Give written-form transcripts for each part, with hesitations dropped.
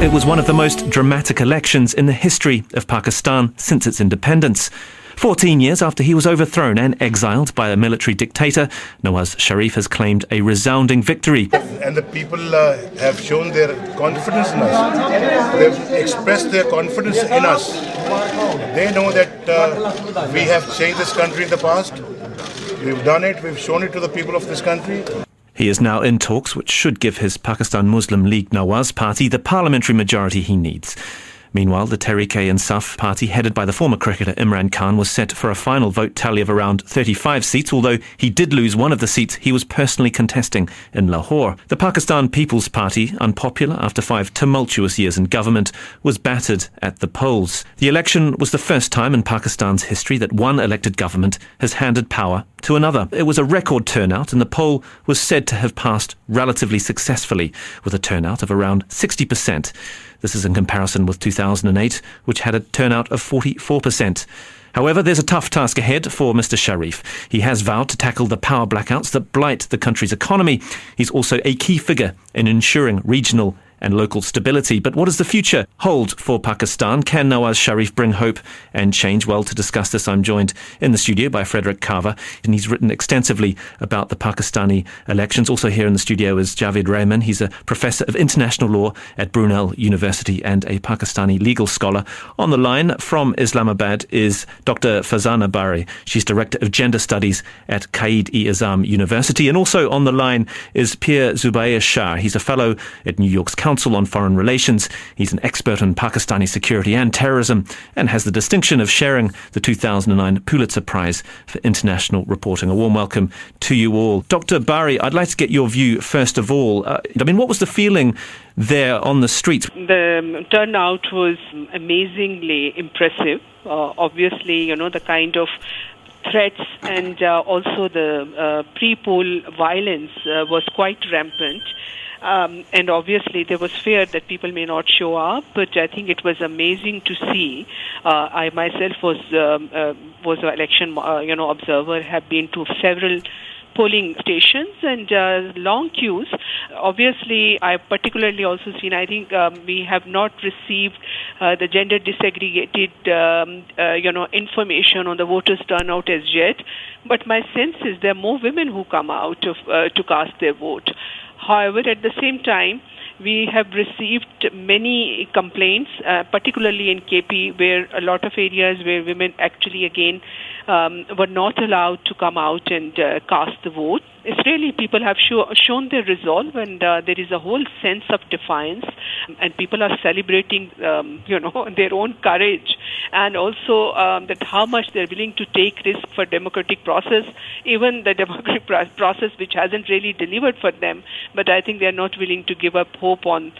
It was one of the most dramatic elections in the history of Pakistan since its independence. 14 years after he was overthrown and exiled by a military dictator, Nawaz Sharif has claimed a resounding victory. And the people have shown their confidence in us. They've expressed their confidence in us. They know that we have changed this country in the past. We've done it. We've shown it to the people of this country. He is now in talks which should give his Pakistan Muslim League Nawaz party the parliamentary majority he needs. Meanwhile, the Tehreek-e-Insaf party, headed by the former cricketer Imran Khan, was set for a final vote tally of around 35 seats, although he did lose one of the seats he was personally contesting in Lahore. The Pakistan People's Party, unpopular after 5 tumultuous years in government, was battered at the polls. The election was the first time in Pakistan's history that one elected government has handed power to another. It was a record turnout, and the poll was said to have passed relatively successfully, with a turnout of around 60%. This is in comparison with 2008, which had a turnout of 44%. However, there's a tough task ahead for Mr. Sharif. He has vowed to tackle the power blackouts that blight the country's economy. He's also a key figure in ensuring regional and local stability. But what does the future hold for Pakistan? Can Nawaz Sharif bring hope and change? Well, to discuss this, I'm joined in the studio by Frédéric Carver, and he's written extensively about the Pakistani elections. Also here in the studio is Jarvaid Rehman. He's a professor of international law at Brunel University and a Pakistani legal scholar. On the line from Islamabad is Dr. Farzana Bari. She's Director of Gender Studies at Quaid-i-Azam University. And also on the line is Pir Zubair Shah. He's a fellow at New York's Council on Foreign Relations. He's an expert on Pakistani security and terrorism and has the distinction of sharing the 2009 Pulitzer Prize for International Reporting. A warm welcome to you all. Dr. Bari, I'd like to get your view first of all. What was the feeling there on the streets? The turnout was amazingly impressive. Obviously, the kind of threats and also the pre-poll violence was quite rampant. And obviously there was fear that people may not show up, but I think it was amazing to see. I myself was an election observer, have been to several polling stations and long queues. Obviously, I particularly also seen, I think we have not received the gender disaggregated, information on the voters' turnout as yet. But my sense is there are more women who come out to cast their vote. However, at the same time, we have received many complaints, particularly in KP, where a lot of areas where women actually, again, were not allowed to come out and cast the vote. It's really people have shown their resolve, and there is a whole sense of defiance, and people are celebrating, their own courage, and also that how much they're willing to take risk for democratic process, even the democratic process which hasn't really delivered for them. But I think they're not willing to give up hope on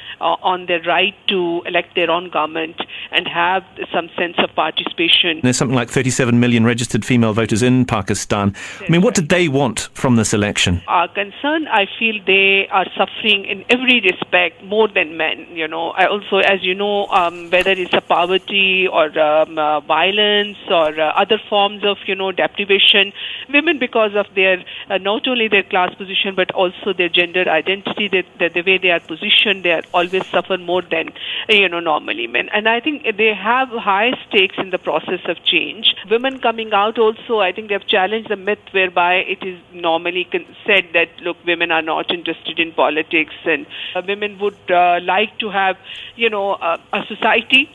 their right to elect their own government and have some sense of participation. There's something like 37 million registered female voters in Pakistan. What did they want from this election? Our concern, I feel they are suffering in every respect more than men. I also, as you know, whether it's a poverty or violence or other forms of, deprivation, women, because of their not only their class position but also their gender identity, the way they are positioned, they are always suffer more than normally men. And I think they have high stakes in the process of change. Women coming out also, I think they have challenged the myth whereby it is normally said that, look, women are not interested in politics, and women would like to have, a society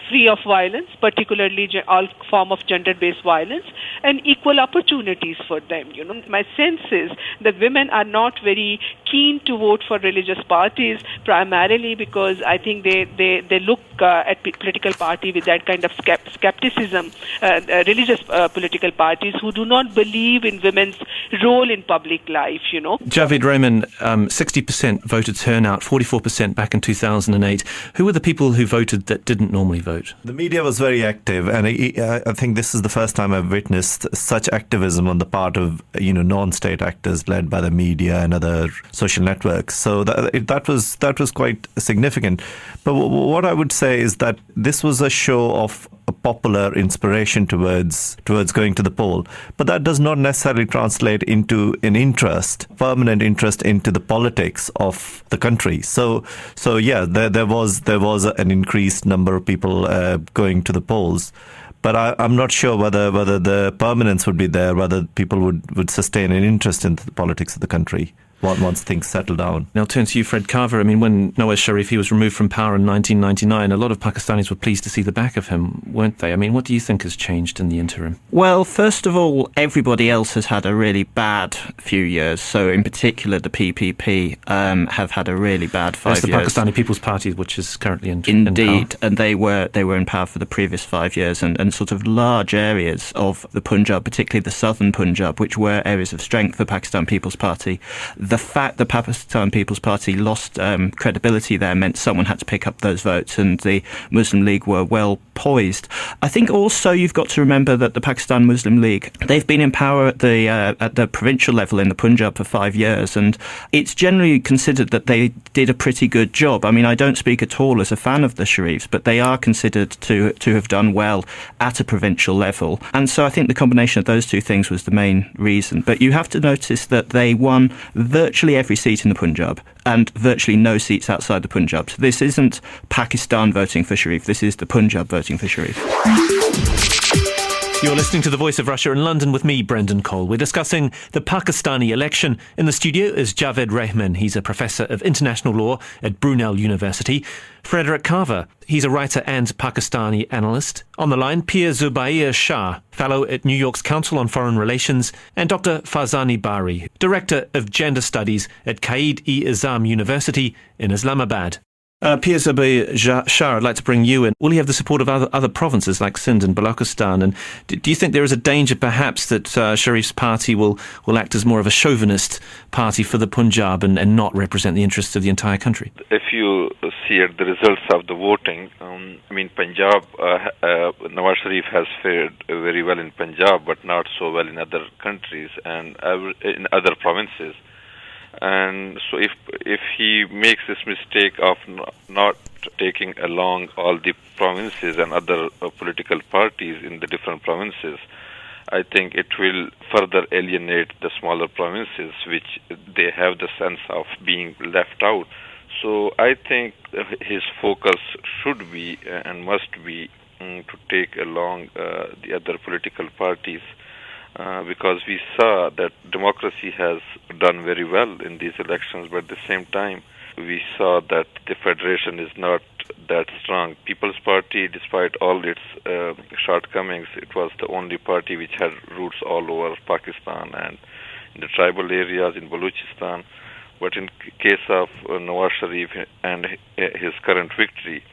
free of violence, particularly all form of gender-based violence, and equal opportunities for them. My sense is that women are not very keen to vote for religious parties, primarily because I think they look at political party with that kind of skepticism, religious political parties who do not believe in women's role in public life. Jarvaid Rehman, 60% voter turnout, 44% back in 2008. Who were the people who voted that didn't normally vote? The media was very active, and I think this is the first time I've witnessed such activism on the part of non-state actors led by the media and other social networks. So that was quite significant. But what I would say is that this was a show of a popular inspiration towards going to the poll, but that does not necessarily translate into an permanent interest into the politics of the country. So yeah, there was an increased number of people going to the polls, but I'm not sure whether the permanence would be there, whether people would sustain an interest in the politics of the country once things settle down. Now I'll turn to you, Fred Carver. I mean, when Nawaz Sharif was removed from power in 1999, a lot of Pakistanis were pleased to see the back of him, weren't they? I mean, what do you think has changed in the interim? Well, first of all, everybody else has had a really bad few years. So in particular, the PPP have had a really bad 5 years. That's the Pakistani People's Party, which is currently in Indeed, power. And they were in power for the previous 5 years, and sort of large areas of the Punjab, particularly the southern Punjab, which were areas of strength for Pakistan People's Party. The fact the Pakistan People's Party lost credibility there meant someone had to pick up those votes, and the Muslim League were well poised. I think also you've got to remember that the Pakistan Muslim League, they've been in power at the provincial level in the Punjab for 5 years, and it's generally considered that they did a pretty good job. I mean, I don't speak at all as a fan of the Sharifs, but they are considered to have done well at a provincial level. And so I think the combination of those two things was the main reason. But you have to notice that they won virtually every seat in the Punjab and virtually no seats outside the Punjab. So this isn't Pakistan voting for Sharif, this is the Punjab voting for Sharif. You're listening to The Voice of Russia in London with me, Brendan Cole. We're discussing the Pakistani election. In the studio is Jarvaid Rehman. He's a professor of international law at Brunel University. Frédéric Carver, he's a writer and Pakistani analyst. On the line, Pir Zubair Shah, fellow at New York's Council on Foreign Relations, and Dr. Farzana Bari, director of gender studies at Quaid-i-Azam University in Islamabad. Pir Zubair Shah, I'd like to bring you in. Will he have the support of other provinces like Sindh and Balochistan? And do you think there is a danger perhaps that Sharif's party will act as more of a chauvinist party for the Punjab and not represent the interests of the entire country? If you see at the results of the voting, Punjab, Nawaz Sharif has fared very well in Punjab, but not so well in other countries and in other provinces. And so if he makes this mistake of not taking along all the provinces and other political parties in the different provinces, I think it will further alienate the smaller provinces, which they have the sense of being left out. So I think his focus should be and must be to take along the other political parties. Because we saw that democracy has done very well in these elections, but at the same time, we saw that the federation is not that strong. People's Party, despite all its shortcomings, it was the only party which had roots all over Pakistan and in the tribal areas in Balochistan. But in case of Nawaz Sharif and his current victory,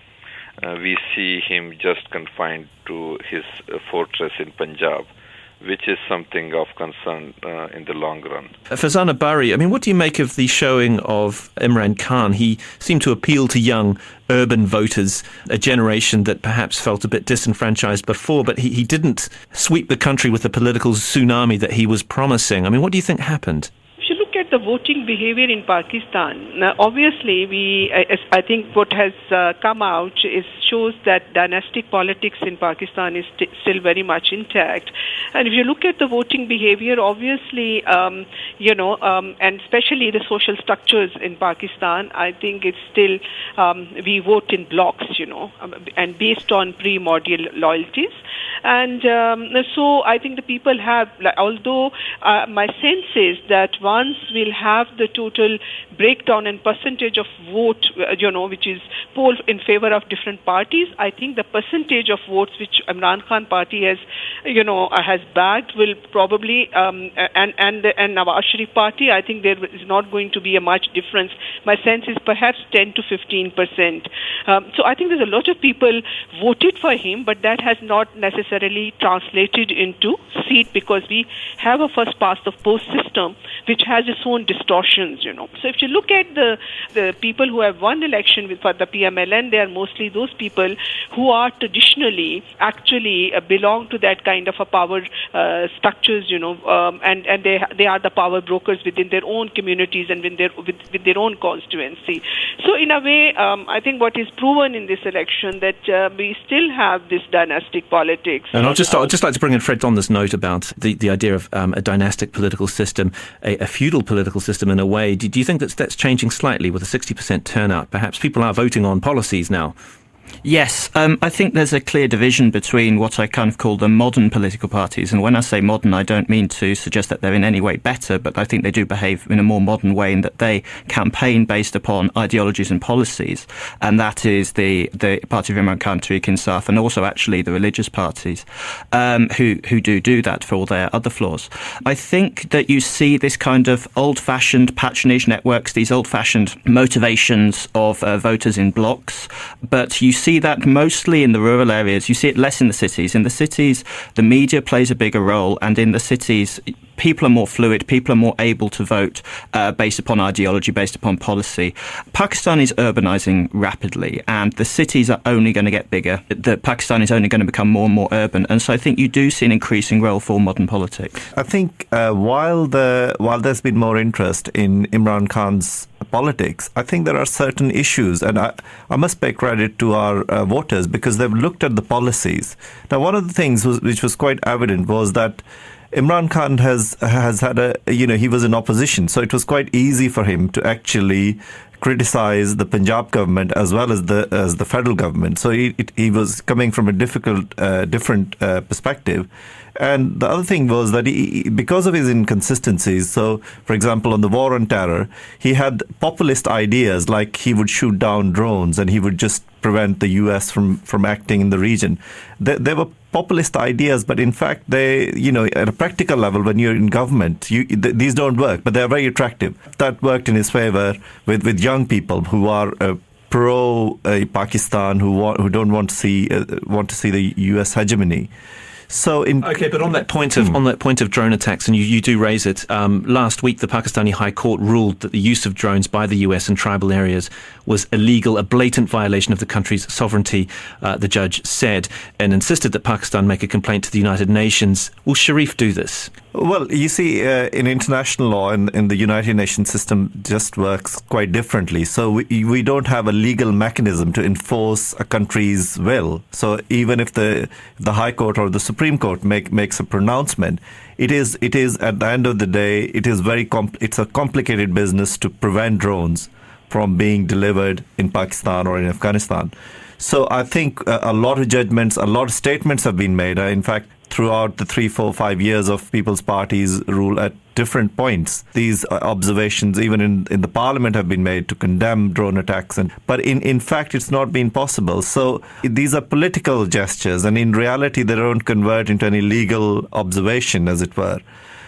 we see him just confined to his fortress in Punjab, which is something of concern in the long run. Farzana Bari, I mean, what do you make of the showing of Imran Khan? He seemed to appeal to young urban voters, a generation that perhaps felt a bit disenfranchised before, but he didn't sweep the country with the political tsunami that he was promising. I mean, what do you think happened? The voting behavior in Pakistan. Now, obviously, I think what has come out shows that dynastic politics in Pakistan is still very much intact. And if you look at the voting behavior, obviously, and especially the social structures in Pakistan, I think it's still we vote in blocks, and based on primordial loyalties. And so I think the people have, although my sense is that once we'll have the total breakdown and percentage of vote, which is polled in favor of different parties, I think the percentage of votes which Imran Khan party has bagged will probably, and Nawaz Sharif party, I think there is not going to be a much difference. My sense is perhaps 10 to 15%. So I think there's a lot of people voted for him, but that has not necessarily necessarily translated into seat, because we have a first past the post system which has its own distortions, So if you look at the people who have won election for the PMLN, they are mostly those people who are traditionally actually belong to that kind of a power structures, and they are the power brokers within their own communities and with their own constituency. So in a way, I think what is proven in this election that we still have this dynastic politics. And I'd just like to bring in Fred on this note about the idea of a dynastic political system, a feudal political system in a way. Do you think that's changing slightly with a 60% turnout? Perhaps people are voting on policies now. Yes, I think there's a clear division between what I kind of call the modern political parties. And when I say modern, I don't mean to suggest that they're in any way better, but I think they do behave in a more modern way in that they campaign based upon ideologies and policies. And that is the party of Imran Khan, Tariq Insaf, and also actually the religious parties who do that for all their other flaws. I think that you see this kind of old-fashioned patronage networks, these old-fashioned motivations of voters in blocks, but you see that mostly in the rural areas. You see it less in the cities. In the cities, the media plays a bigger role, and in the cities, people are more fluid, people are more able to vote based upon ideology, based upon policy. Pakistan is urbanizing rapidly, and the cities are only going to get bigger. Pakistan is only going to become more and more urban, and so I think you do see an increasing role for modern politics. I think while there's been more interest in Imran Khan's politics, I think there are certain issues, and I must pay credit to our voters because they've looked at the policies. Now, one of the things which was quite evident was that Imran Khan has had he was in opposition, so it was quite easy for him to actually criticize the Punjab government as well as the federal government. So he was coming from a different perspective. And the other thing was that because of his inconsistencies, so for example, on the war on terror, he had populist ideas like he would shoot down drones and he would just prevent the US from acting in the region. There were populist ideas, but in fact, they, at a practical level, when you're in government, these don't work, but they're very attractive. That worked in his favor with young people who are pro-Pakistan, who don't want to see the US hegemony. So but on that point of drone attacks, and you do raise it, last week the Pakistani High Court ruled that the use of drones by the US in tribal areas was illegal, a blatant violation of the country's sovereignty, the judge said, and insisted that Pakistan make a complaint to the United Nations. Will Sharif do this? Well, you see, in international law, in the United Nations system just works quite differently. So we don't have a legal mechanism to enforce a country's will. So even if the High Court or the Supreme Court makes a pronouncement, it is at the end of the day, it's a complicated business to prevent drones from being delivered in Pakistan or in Afghanistan. So I think a lot of judgments, a lot of statements have been made. In fact, throughout the 3, 4, 5 years of People's Party's rule at different points, these observations, even in the parliament, have been made to condemn drone attacks. But in fact, it's not been possible. So these are political gestures, and in reality, they don't convert into any legal observation, as it were.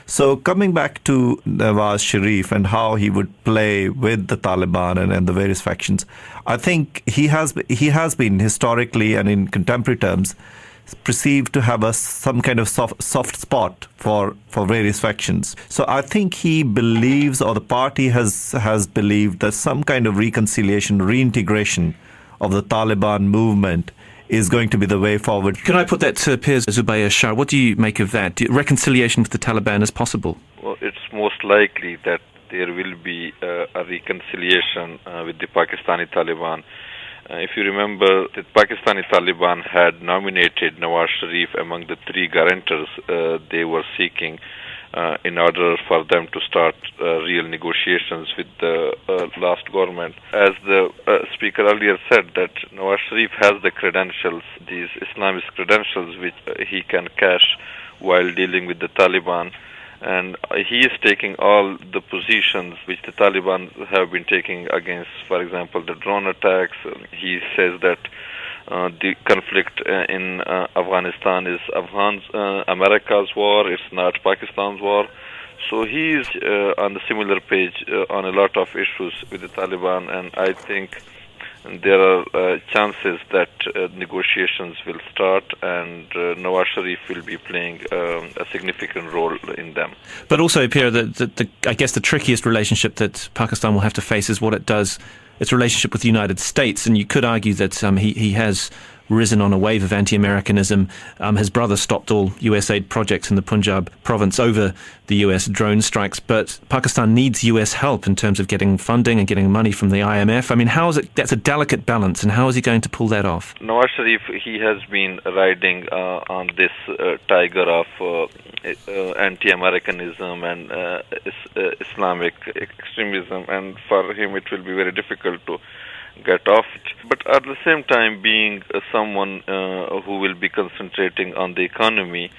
So coming back to Nawaz Sharif and how he would play with the Taliban and the various factions, I think he has been historically and in contemporary terms perceived to have some kind of soft spot for various factions. So I think he believes, or the party has believed, that some kind of reconciliation, reintegration of the Taliban movement is going to be the way forward. Can I put that to Pir Zubair Shah? What do you make of that? Reconciliation with the Taliban is possible? Well, it's most likely that there will be a reconciliation with the Pakistani Taliban. If you remember, the Pakistani Taliban had nominated Nawaz Sharif among the 3 guarantors they were seeking in order for them to start real negotiations with the last government. As the speaker earlier said, that Nawaz Sharif has the credentials, these Islamist credentials, which he can cash while dealing with the Taliban. And he is taking all the positions which the Taliban have been taking against, for example, the drone attacks. He says that the conflict in Afghanistan is America's war, it's not Pakistan's war. So he is on the similar page on a lot of issues with the Taliban, and I think there are chances that negotiations will start, and Nawaz Sharif will be playing a significant role in them. But also, Pir, I guess the trickiest relationship that Pakistan will have to face is what it does, its relationship with the United States. And you could argue that he has risen on a wave of anti-Americanism. His brother stopped all US aid projects in the Punjab province over the US drone strikes, but Pakistan needs US help in terms of getting funding and getting money from the IMF. I mean, that's a delicate balance, and how is he going to pull that off? Nawaz Sharif, he has been riding on this tiger of anti-Americanism and Islamic extremism, and for him it will be very difficult to get off it. But at the same time, being someone who will be concentrating on the economy,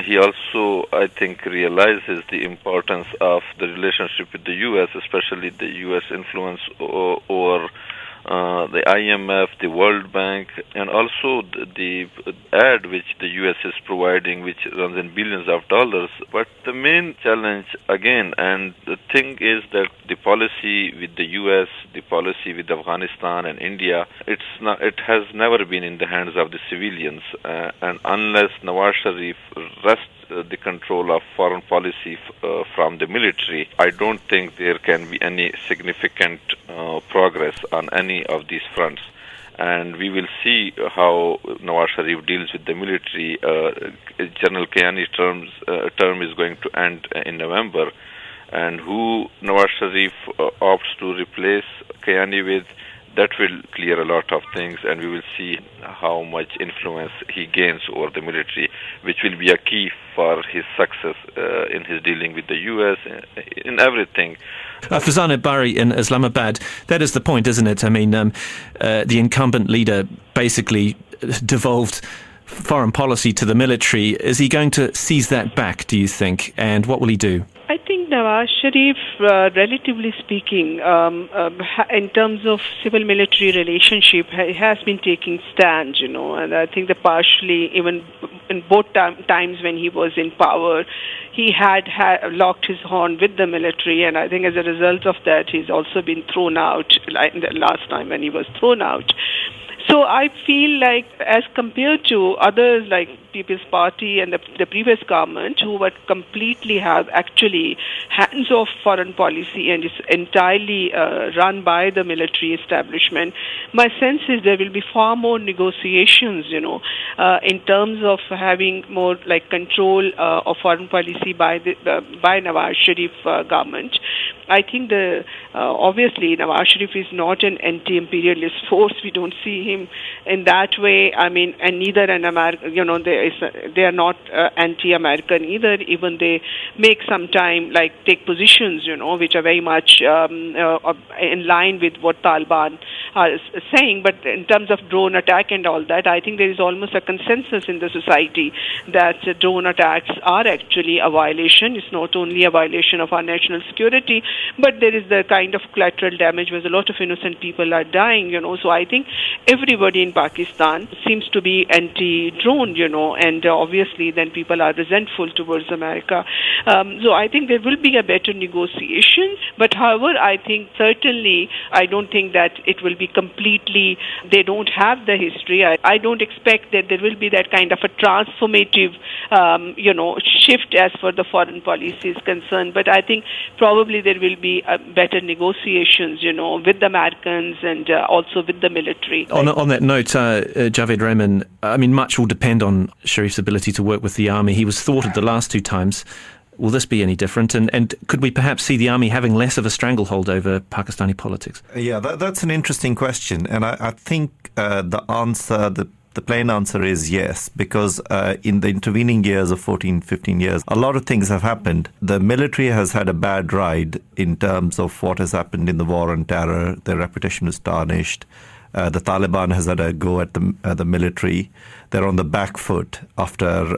he also, I think, realizes the importance of the relationship with the U.S., especially the U.S. influence over the IMF, the World Bank, and also the aid which the U.S. is providing, which runs in billions of dollars. But the main challenge, again, and the thing is that the policy with the U.S., the policy with Afghanistan and India, it has never been in the hands of the civilians. And unless Nawaz Sharif rests the control of foreign policy from the military, I don't think there can be any significant progress on any of these fronts. And we will see how Nawaz Sharif deals with the military. General Kayani's term is going to end in November, and who Nawaz Sharif opts to replace Kayani with, that will clear a lot of things, and we will see how much influence he gains over the military, which will be a key for his success in his dealing with the U.S., in everything. Farzana Bari in Islamabad, that is the point, isn't it? I mean, the incumbent leader basically devolved foreign policy to the military. Is he going to seize that back, do you think? And what will he do? I think Nawaz Sharif, relatively speaking, in terms of civil-military relationship, has been taking stands, and I think that partially, even in both times when he was in power, he had locked his horn with the military, and I think as a result of that, he's also been thrown out, like the last time when he was thrown out. So I feel like, as compared to others like People's Party and the previous government, who were completely have actually hands-off foreign policy and is entirely run by the military establishment, my sense is there will be far more negotiations, in terms of having more like control of foreign policy by Nawaz Sharif government. I think obviously Nawaz Sharif is not an anti-imperialist force. We don't see him in that way. I mean, and neither an American, they are not anti-American either. Even they make sometime take positions, which are very much in line with what Taliban are saying. But in terms of drone attack and all that, I think there is almost a consensus in the society that drone attacks are actually a violation. It's not only a violation of our national security, but there is the kind of collateral damage where a lot of innocent people are dying, So I think everybody in Pakistan seems to be anti-drone, and obviously then people are resentful towards America. So I think there will be a better negotiation. But however, I think certainly I don't think that it will be completely, they don't have the history. I don't expect that there will be that kind of a transformative, shift as far the foreign policy is concerned. But I think probably there will be better negotiations, with the Americans and also with the military. On that note, Jarvaid Rehman, I mean, much will depend on Sharif's ability to work with the army. He was thwarted the last two times. Will this be any different? And could we perhaps see the army having less of a stranglehold over Pakistani politics? Yeah, that's an interesting question. And I think the plain answer is yes, because in the intervening years of 14, 15 years, a lot of things have happened. The military has had a bad ride in terms of what has happened in the war on terror. Their reputation is tarnished. The Taliban has had a go at the military. They're on the back foot after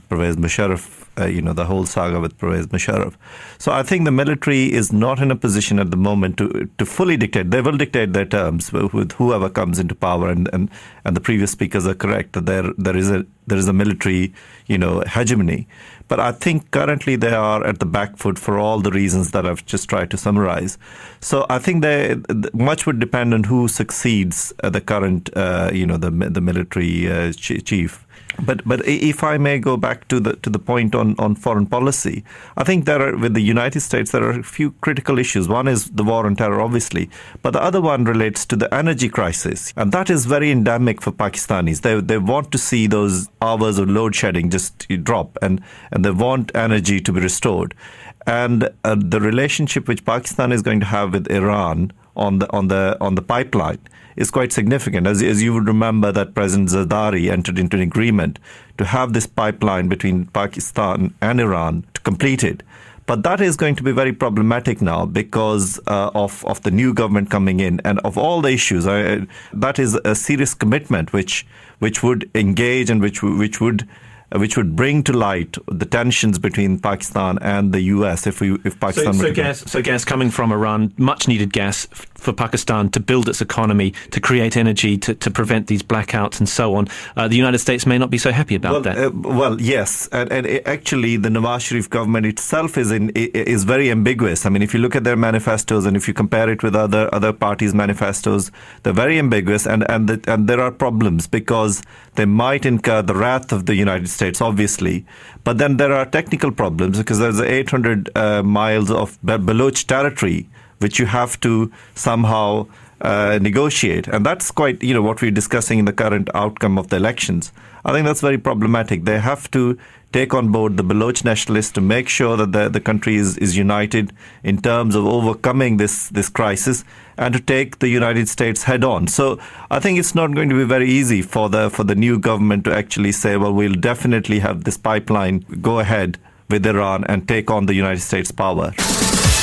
Pervez Musharraf, the whole saga with Pervez Musharraf. So I think the military is not in a position at the moment to fully dictate. They will dictate their terms with whoever comes into power, and the previous speakers are correct that there is a military hegemony. But I think currently they are at the back foot for all the reasons that I've just tried to summarize. So I think much would depend on who succeeds the current, the military chief. But if I may go back to the point on foreign policy, I think with the United States there are a few critical issues. One is the war on terror, obviously, but the other one relates to the energy crisis, and that is very endemic for Pakistanis. They want to see those hours of load shedding just drop, and they want energy to be restored. And the relationship which Pakistan is going to have with Iran on the pipeline is quite significant. As you would remember, that President Zardari entered into an agreement to have this pipeline between Pakistan and Iran to complete it. But that is going to be very problematic now because of the new government coming in and of all the issues. That is a serious commitment which would engage and which would bring to light the tensions between Pakistan and the US if Pakistan. So gas coming from Iran, much needed gas for Pakistan to build its economy, to create energy, to prevent these blackouts and so on. The United States may not be so happy about that. Yes, and actually the Nawaz Sharif government itself is very ambiguous. I mean, if you look at their manifestos and if you compare it with other parties' manifestos, they're very ambiguous, and there are problems because they might incur the wrath of the United States, obviously. But then there are technical problems because there's 800 miles of Baloch territory which you have to somehow negotiate. And that's quite, what we're discussing in the current outcome of the elections. I think that's very problematic. They have to take on board the Baloch nationalists to make sure that the country is united in terms of overcoming this crisis and to take the United States head on. So I think it's not going to be very easy for the new government to actually say, well, we'll definitely have this pipeline go ahead with Iran and take on the United States power.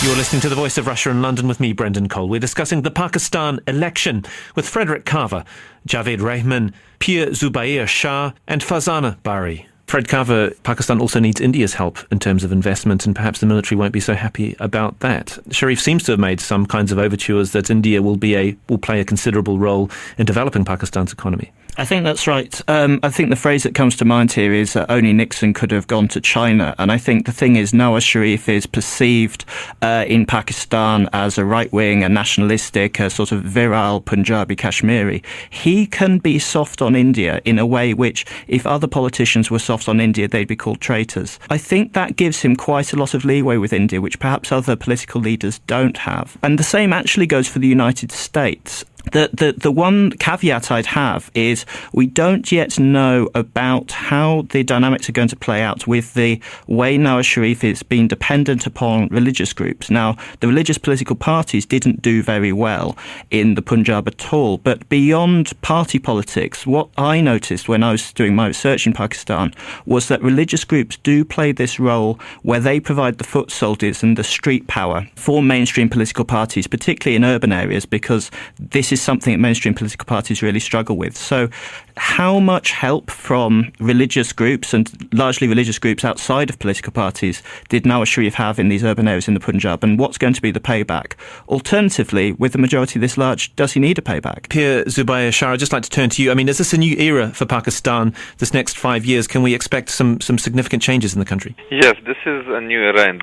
You're listening to The Voice of Russia in London with me, Brendan Cole. We're discussing the Pakistan election with Frédéric Carver, Jarvaid Rehman, Pir Zubair Shah and Farzana Bari. Fred Carver, Pakistan also needs India's help in terms of investment, and perhaps the military won't be so happy about that. Sharif seems to have made some kinds of overtures that India will play a considerable role in developing Pakistan's economy. I think that's right. I think the phrase that comes to mind here is only Nixon could have gone to China. And I think the thing is, Nawaz Sharif is perceived in Pakistan as a right-wing, a nationalistic, a sort of virile Punjabi Kashmiri. He can be soft on India in a way which, if other politicians were soft on India, they'd be called traitors. I think that gives him quite a lot of leeway with India, which perhaps other political leaders don't have. And the same actually goes for the United States. The one caveat I'd have is we don't yet know about how the dynamics are going to play out with the way Nawaz Sharif is being dependent upon religious groups. Now, the religious political parties didn't do very well in the Punjab at all, but beyond party politics, what I noticed when I was doing my research in Pakistan was that religious groups do play this role where they provide the foot soldiers and the street power for mainstream political parties, particularly in urban areas, because this is something that mainstream political parties really struggle with. So how much help from religious groups, and largely religious groups outside of political parties, did Nawaz Sharif have in these urban areas in the Punjab, and what's going to be the payback? Alternatively, with the majority this large, does he need a payback? Pir Zubair Shah, I'd just like to turn to you. I mean, is this a new era for Pakistan this next 5 years? Can we expect some significant changes in the country? Yes, this is a new era in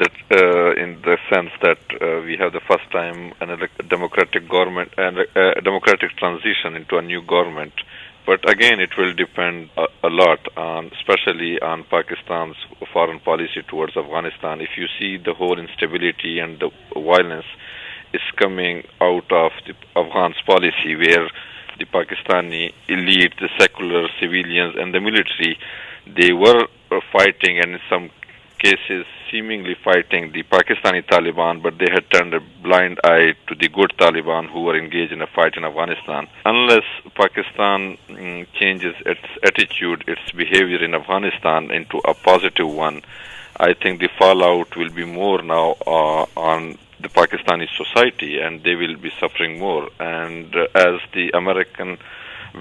the sense that we have the first time a democratic government and a democratic transition into a new government. But again, it will depend a lot on, especially on Pakistan's foreign policy towards Afghanistan. If you see the whole instability and the violence is coming out of the Afghan's policy, where the Pakistani elite, the secular civilians and the military, they were fighting, and in some cases seemingly fighting the Pakistani Taliban, but they had turned a blind eye to the good Taliban who were engaged in a fight in Afghanistan. Unless Pakistan changes its attitude, its behavior in Afghanistan into a positive one, I think the fallout will be more now on the Pakistani society, and they will be suffering more. And as the American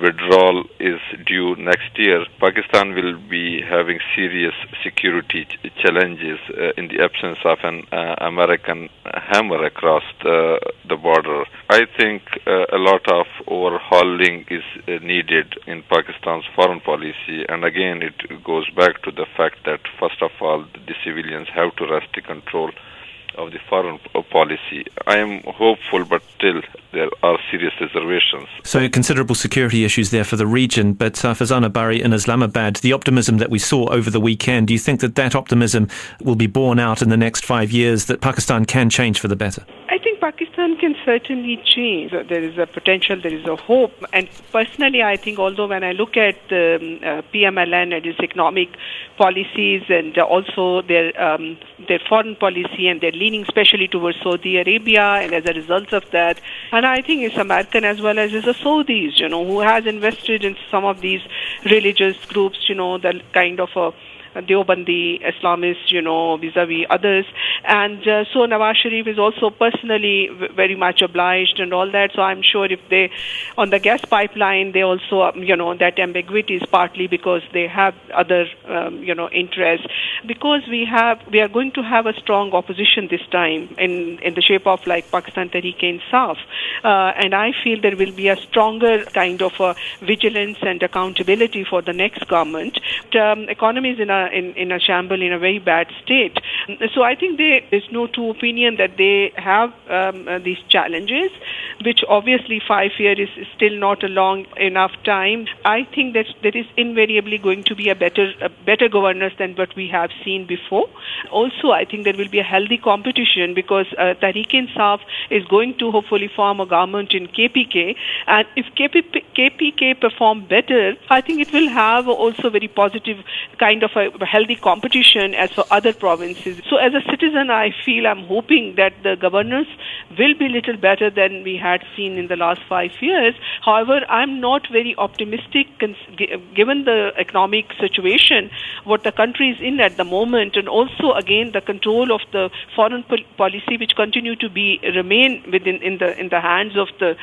withdrawal is due next year, Pakistan will be having serious security challenges in the absence of an American hammer across the border. I think a lot of overhauling is needed in Pakistan's foreign policy, and again it goes back to the fact that first of all the civilians have to wrest the control of the foreign policy. I am hopeful, but still there are serious reservations. So considerable security issues there for the region, but Farzana Bari in Islamabad, the optimism that we saw over the weekend, do you think that optimism will be borne out in the next 5 years, that Pakistan can change for the better? I think Pakistan can certainly change. There is a potential, there is a hope. And personally, I think although when I look at the PMLN and its economic policies and also their foreign policy and their leaning especially towards Saudi Arabia, and as a result of that, and I think it's American as well as the Saudis, who has invested in some of these religious groups, the kind of Deobandi Islamists, vis-a-vis others. And so Nawaz Sharif is also personally very much obliged and all that. So I'm sure if they, on the gas pipeline, they also, that ambiguity is partly because they have other, interests. Because we are going to have a strong opposition this time in the shape of like Pakistan Tehreek-e-Insaf. And I feel there will be a stronger kind of vigilance and accountability for the next government. Economy is in a shamble, in a very bad state. So I think there's no true opinion that they have these challenges, which obviously 5 years is still not a long enough time. I think that there is invariably going to be a better governance than what we have seen before. Also, I think there will be a healthy competition because Tehreek-e-Insaf is going to hopefully form a government in KPK, and if KPK perform better, I think it will have also very positive kind of a healthy competition as for other provinces. So as a citizen, I feel I'm hoping that the governance will be little better than we had seen in the last 5 years. However, I'm not very optimistic given the economic situation, what the country is in at the moment, and also again the control of the foreign policy which continue to remain within in the hands of the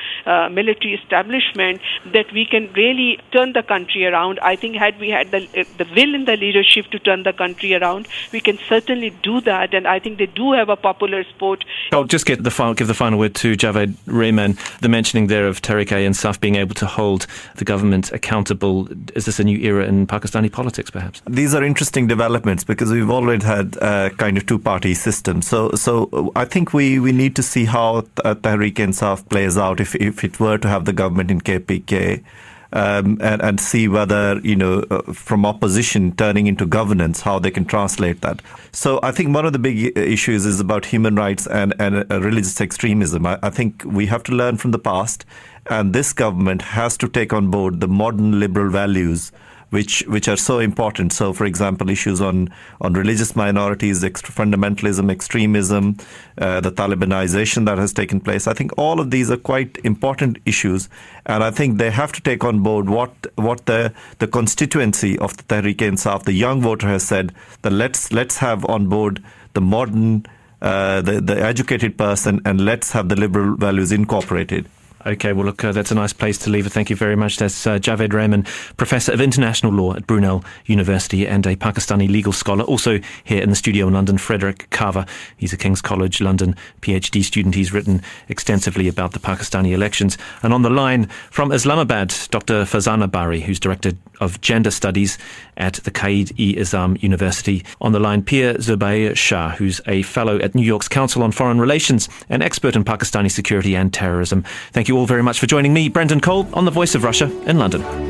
military establishment, that we can really turn the country around. I think had we had the will in the leadership to turn the country around, we can certainly do that, and I think they do have a popular support. I'll just give the final word to Jarvaid Rehman. The mentioning there of Tehreek-e-Insaf being able to hold the government accountable. Is this a new era in Pakistani politics, perhaps? These are interesting developments because we've already had a kind of two-party system. So I think we need to see how Tehreek-e-Insaf plays out if it were to have the government in KPK. And see whether, from opposition turning into governance, how they can translate that. So I think one of the big issues is about human rights and religious extremism. I think we have to learn from the past, and this government has to take on board the modern liberal values which are so important. So, for example, issues on religious minorities, fundamentalism, extremism, the Talibanization that has taken place. I think all of these are quite important issues, and I think they have to take on board what the constituency of the Tehreek-e-Insaf, the young voter, has said, that let's have on board the modern, the educated person, and let's have the liberal values incorporated. Okay, well, look, that's a nice place to leave it. Thank you very much. That's Jarvaid Rehman, Professor of International Law at Brunel University and a Pakistani legal scholar. Also here in the studio in London, Frédéric Carver. He's a King's College London PhD student. He's written extensively about the Pakistani elections. And on the line from Islamabad, Dr. Farzana Bari, who's Director of Gender Studies at the Quaid-i-Azam University. On the line, Pir Zubair Shah, who's a Fellow at New York's Council on Foreign Relations, an expert in Pakistani security and terrorism. Thank you all very much for joining me, Brendan Cole, on The Voice of Russia in London.